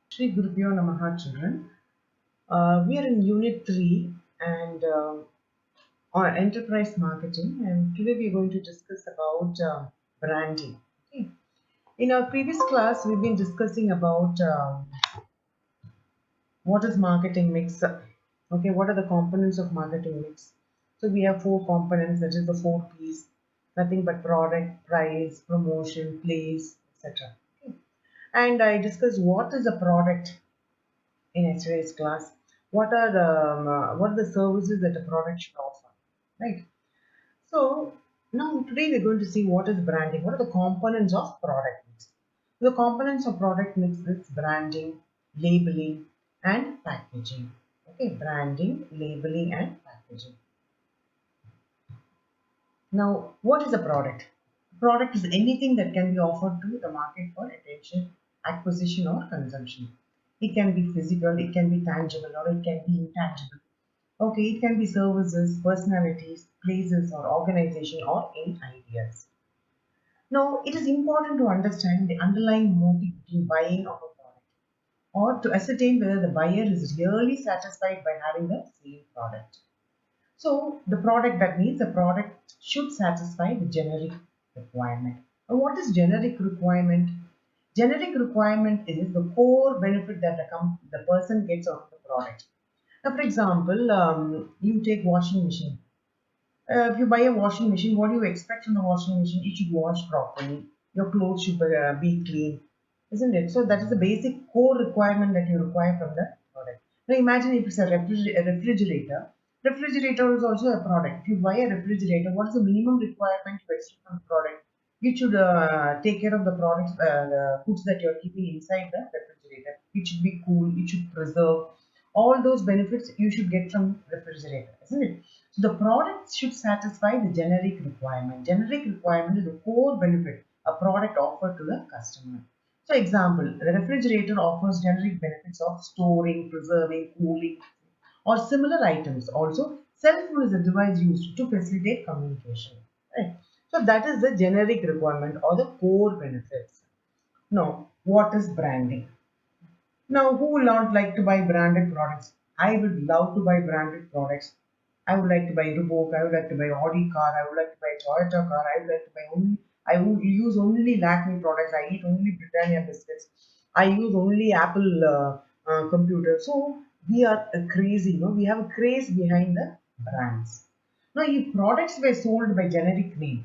Shri Gurubhyo Namaha, children. We are in Unit 3 and on enterprise marketing, and today we are going to discuss about branding. Okay. In our previous class, we've been discussing about what is marketing mix. Okay, what are the components of marketing mix? So we have four components, that is the four P's, nothing but product, price, promotion, place, etc. Okay. And I discussed what is a product in yesterday's class. What are the services that a product should offer, right? So now today we're going to see what is branding. What are the components of product mix? The components of product mix is branding, labeling, and packaging. Okay, branding, labeling, and packaging. Now, what is a product? Product is anything that can be offered to the market for attention, acquisition, or consumption. It can be physical, it can be tangible, or it can be intangible. Okay, it can be services, personalities, places, or organization, or any ideas. Now, it is important to understand the underlying motive in buying of a product or to ascertain whether the buyer is really satisfied by having the same product. So the product, that means the product should satisfy the generic requirement. And what is generic requirement? Generic requirement is the core benefit that the person gets out of the product. Now, for example, you take washing machine. If you buy a washing machine, what do you expect from the washing machine? It should wash properly. Your clothes should be clean, isn't it? So that is the basic core requirement that you require from the product. Now imagine if it's a refrigerator. Refrigerator is also a product. If you buy a refrigerator, what is the minimum requirement you expect from the product? You should take care of the products, the foods that you're keeping inside the refrigerator. It should be cool. It should preserve. All those benefits you should get from refrigerator, isn't it? So the product should satisfy the generic requirement. Generic requirement is the core benefit a product offered to the customer. So example, the refrigerator offers generic benefits of storing, preserving, cooling, or similar items. Also, cell phone is a device used to facilitate communication. Right? So that is the generic requirement or the core benefits. Now, what is branding? Now, who will not like to buy branded products? I would love to buy branded products. I would like to buy Reebok. I would like to buy Audi car. I would like to buy Toyota car. I would like to buy only. I would use only Lakme products. I eat only Britannia biscuits. I use only Apple computer. So we are crazy. We have a craze behind the brands. Now, if products were sold by generic name,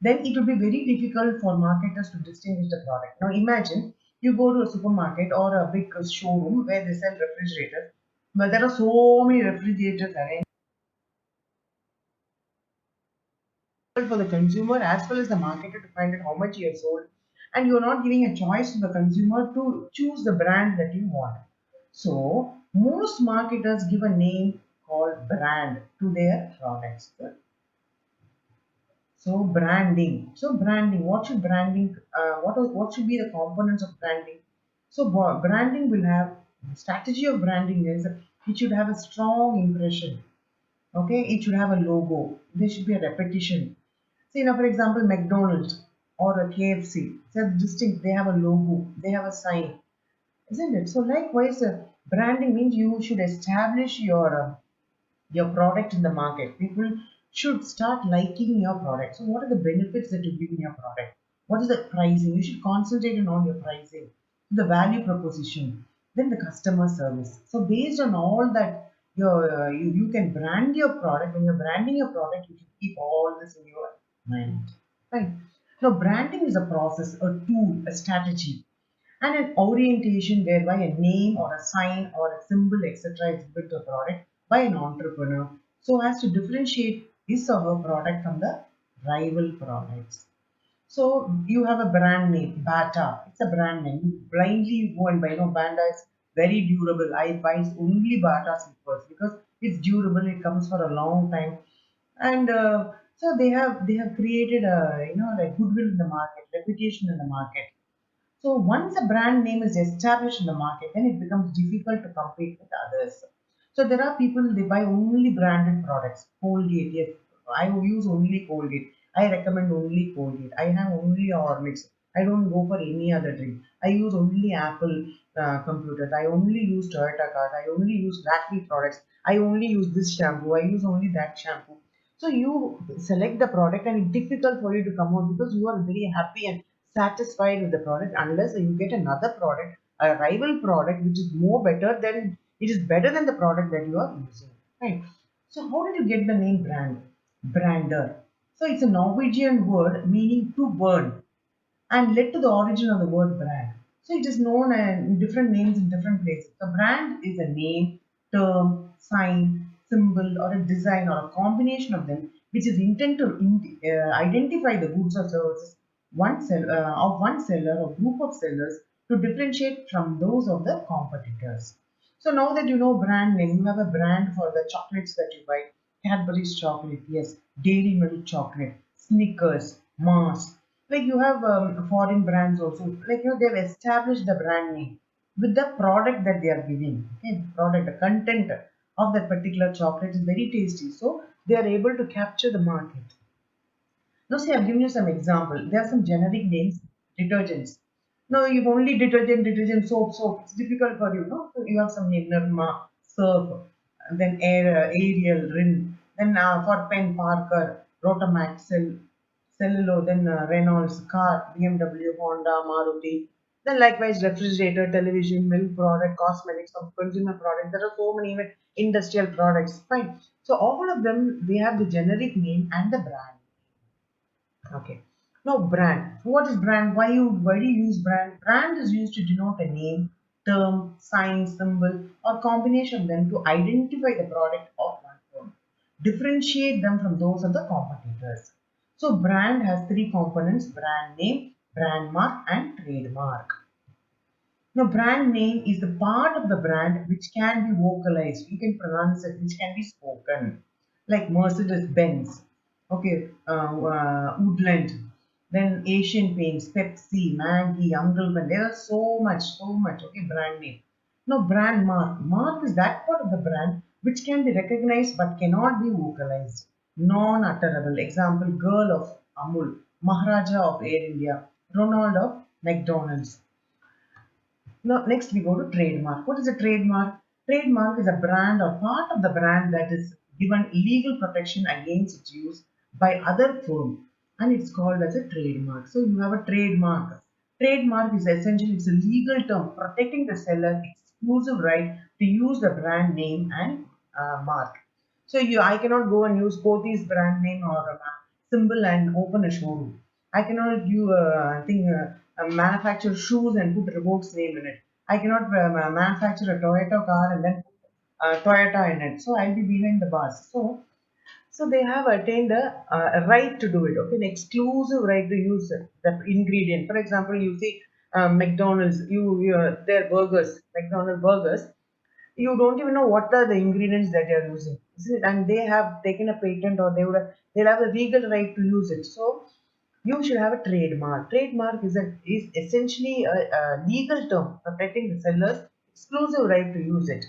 then it would be very difficult for marketers to distinguish the product. Now imagine you go to a supermarket or a big showroom where they sell refrigerators, but there are so many refrigerators arranged for the consumer as well as the marketer to find out how much you have sold, and you're not giving a choice to the consumer to choose the brand that you want. So most marketers give a name called brand to their products. So branding. So branding. What should branding? What should be the components of branding? So branding will have strategy of branding is it should have a strong impression. Okay, it should have a logo. There should be a repetition. See now, for example, McDonald's or a KFC. They're distinct. They have a logo. They have a sign, isn't it? So likewise, branding means you should establish your product in the market. People should start liking your product. So, what are the benefits that you give in your product? What is the pricing? You should concentrate on your pricing, the value proposition, then the customer service. So, based on all that, you can brand your product. When you're branding your product, you should keep all this in your mind. Right. Now, branding is a process, a tool, a strategy, and an orientation whereby a name or a sign or a symbol, etc., is built to a product by an entrepreneur so as to differentiate his or her product from the rival products. So you have a brand name, Bata. It's a brand name. You blindly go and buy. Bata is very durable. I buy only Bata slippers because it's durable. It comes for a long time, and so they have created a like goodwill in the market, reputation in the market. So once a brand name is established in the market, then it becomes difficult to compete with others. So there are people they buy only branded products. Colgate, yes, I use only Colgate. I recommend only Colgate. I have only Horlicks. I don't go for any other drink. I use only Apple. computers. I only use Toyota cars. I only use Lakme products. I only use this shampoo. I use only that shampoo. So you select the product and it's difficult for you to come out because you are very happy and satisfied with the product unless you get another product, a rival product which is more better than it is better than the product that you are using. Right. So how did you get the name brand? Brander. So it's a Norwegian word meaning to burn and led to the origin of the word brand. So it is known in different names in different places. The brand is a name, term, sign, symbol, or a design or a combination of them, which is intended to identify the goods or services of one seller or group of sellers to differentiate from those of the competitors. So now that you know brand name, you have a brand for the chocolates that you buy. Cadbury's chocolate, yes. Dairy Milk chocolate, Snickers, Mars. Like you have foreign brands also. Like they've established the brand name with the product that they are giving. Okay, product, the content of that particular chocolate is very tasty. So they are able to capture the market. Now, see, I've given you some example. There are some generic names, detergents. Now, you've only detergent, soap. It's difficult for you, no? So you have some name, Nirma, Surf, then Ariel, Rin. Then for pen, Parker, Rotamax, Cellulo, then Reynolds, car, BMW, Honda, Maruti. Then likewise, refrigerator, television, milk product, cosmetics, some consumer products. There are so many even industrial products. Fine. So all of them, they have the generic name and the brand. Okay. Now brand. What is brand? Why do you use brand? Brand is used to denote a name, term, sign, symbol, or combination of them to identify the product of one firm. Differentiate them from those of the competitors. So brand has three components: brand name, brand mark, and trademark. Now, brand name is the part of the brand which can be vocalized. You can pronounce it, which can be spoken, like Mercedes Benz, okay, Woodland, then Asian Paints, Pepsi, Maggie, Uncle Ben. There are so much, okay, brand name. Now, brand mark. Mark is that part of the brand which can be recognized but cannot be vocalized. Non utterable. Example, girl of Amul, Maharaja of Air India, Ronald of McDonald's. Now, next we go to trademark. What is a trademark? Trademark is a brand or part of the brand that is given legal protection against its use by other firm, and it's called as a trademark. So you have a trademark. Trademark is essentially it's a legal term protecting the seller exclusive right to use the brand name and mark. So I cannot go and use Pothy's brand name or symbol and open a showroom. I cannot do manufacture shoes and put Reebok's name in it. I cannot manufacture a Toyota car and then put Toyota in it. So I'll be behind the bars. So they have attained a right to do it. Okay, an exclusive right to use the ingredient. For example, you see McDonald's, their burgers, McDonald's burgers, you don't even know what are the ingredients that you're using. Isn't it? And they have taken a patent or they'll have a legal right to use it. So you should have a trademark. Trademark is essentially a legal term protecting the seller's exclusive right to use it.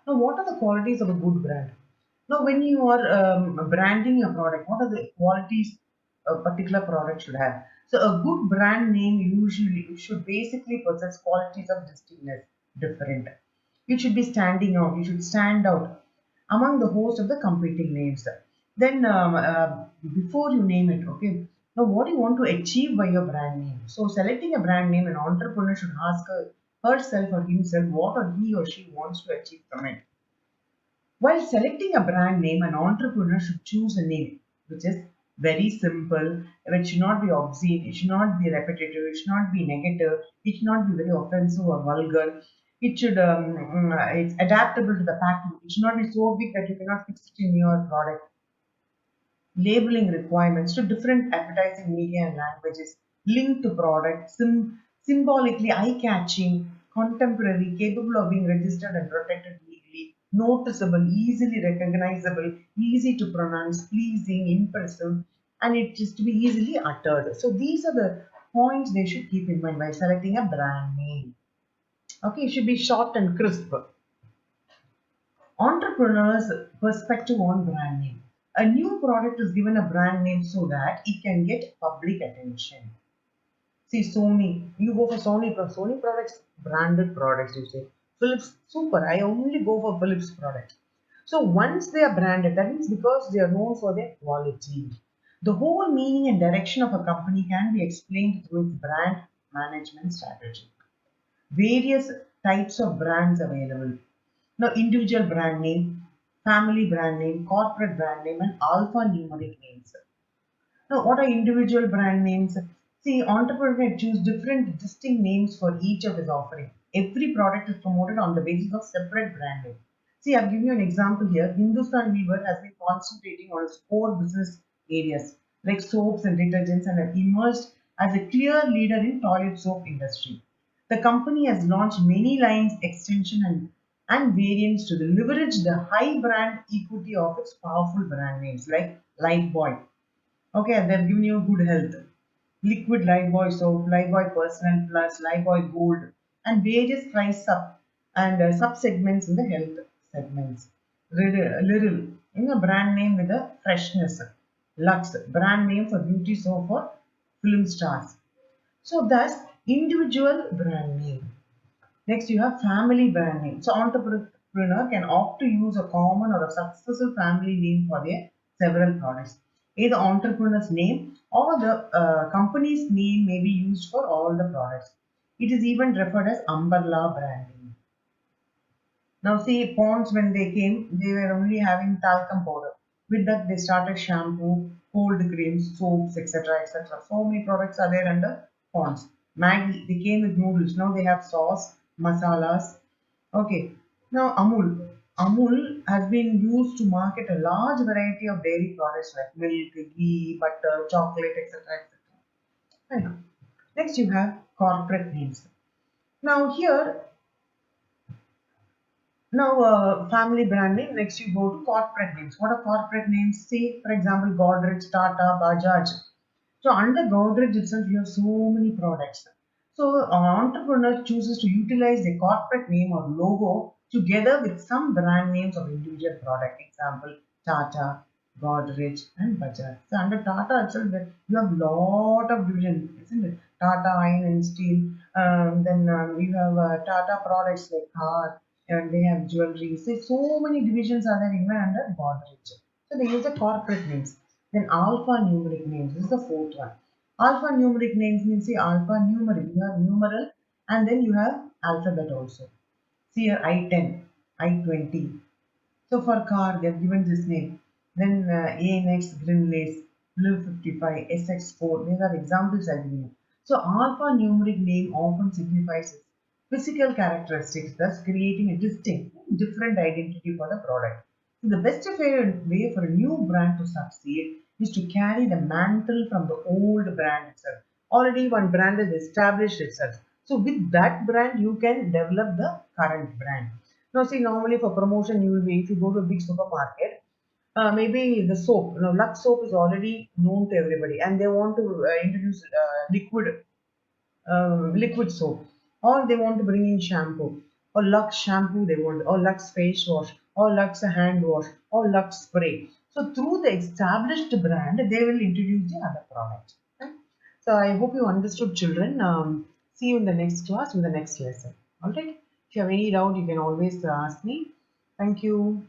Now, what are the qualities of a good brand? Now, when you are branding your product, what are the qualities a particular product should have? So, a good brand name usually should basically possess qualities of distinctness, different. You should be standing out. You should stand out among the host of the competing names. Then, before you name it, okay. Now, what do you want to achieve by your brand name? So, selecting a brand name, an entrepreneur should ask herself or himself what or he or she wants to achieve from it. While selecting a brand name, an entrepreneur should choose a name which is very simple, which should not be obscene, it should not be repetitive, it should not be negative, it should not be very offensive or vulgar. It's adaptable to the pattern. It should not be so big that you cannot fix it in your product. Labeling requirements to different advertising media and languages, linked to product, symbolically eye-catching, contemporary, capable of being registered and protected legally, noticeable, easily recognizable, easy to pronounce, pleasing, impressive, and it is to be easily uttered. So these are the points they should keep in mind while selecting a brand name. Okay, it should be short and crisp. Entrepreneurs' perspective on brand name. A new product is given a brand name so that it can get public attention. See Sony, you go for Sony, Sony products, branded products. You say Philips, super. I only go for Philips product. So once they are branded, that means because they are known for their quality. The whole meaning and direction of a company can be explained through its brand management strategy. Various types of brands available. Now, individual brand name, family brand name, corporate brand name, and alphanumeric names. Now, what are individual brand names? See, entrepreneurs choose different distinct names for each of his offering. Every product is promoted on the basis of separate brand name. See, I've given you an example here. Hindustan Weaver has been concentrating on its core business areas like soaps and detergents and have emerged as a clear leader in toilet soap industry. The company has launched many lines, extension and variants to leverage the high brand equity of its powerful brand names like Lifebuoy. Okay, they've given you good health. Liquid Lifebuoy soap, Lifebuoy Personal Plus, Lifebuoy Gold, and various price sub segments in the health segments. Little in a brand name with a freshness. Lux, brand name for beauty soap for film stars. So that's individual brand name. Next, you have family brand name. So, entrepreneur can opt to use a common or a successful family name for their several products. Either entrepreneur's name or the company's name may be used for all the products. It is even referred as umbrella branding. Now, see, Ponds when they came, they were only having talcum powder. With that, they started shampoo, cold creams, soaps, etc., etc. So many products are there under Ponds. Maggi, they came with noodles. Now they have sauce, masalas. Okay. Now Amul. Amul has been used to market a large variety of dairy products like milk, ghee, butter, chocolate, etc., etc. I know. Next, you have corporate names. Now here now, family brand name. Next, you go to corporate names. What are corporate names? Say, for example, Godrej, Tata, Bajaj. So, under Godrej itself, you have so many products. So, entrepreneur chooses to utilize a corporate name or logo together with some brand names of individual product. Example, Tata, Godrej, and Bajaj. So, under Tata itself, you have lot of divisions, isn't it? Tata Iron and Steel. Then you have Tata products like car, and they have jewelry. So many divisions are there even under Godrej. So they use the corporate names. Then alphanumeric names. This is the fourth one. Alphanumeric names means say alphanumeric. You have numeral and then you have alphabet also. See here I-10, I-20. So for car, they have given this name. Then ANX, Greenlace, Blue 55, SX4. These are examples I've given you. So alphanumeric name often signifies its physical characteristics, thus creating a distinct, different identity for the product. So the best way for a new brand to succeed is to carry the mantle from the old brand itself. Already one brand has established itself. So with that brand, you can develop the current brand. Now, see, normally for promotion, you will be if you go to a big supermarket, maybe the soap. Lux soap is already known to everybody, and they want to introduce liquid soap, or they want to bring in shampoo, or Lux shampoo they want, or Lux face wash, or Lux hand wash, or Lux spray. So through the established brand, they will introduce the other product. Right? So I hope you understood, children. See you in the next class with the next lesson. All right. If you have any doubt, you can always ask me. Thank you.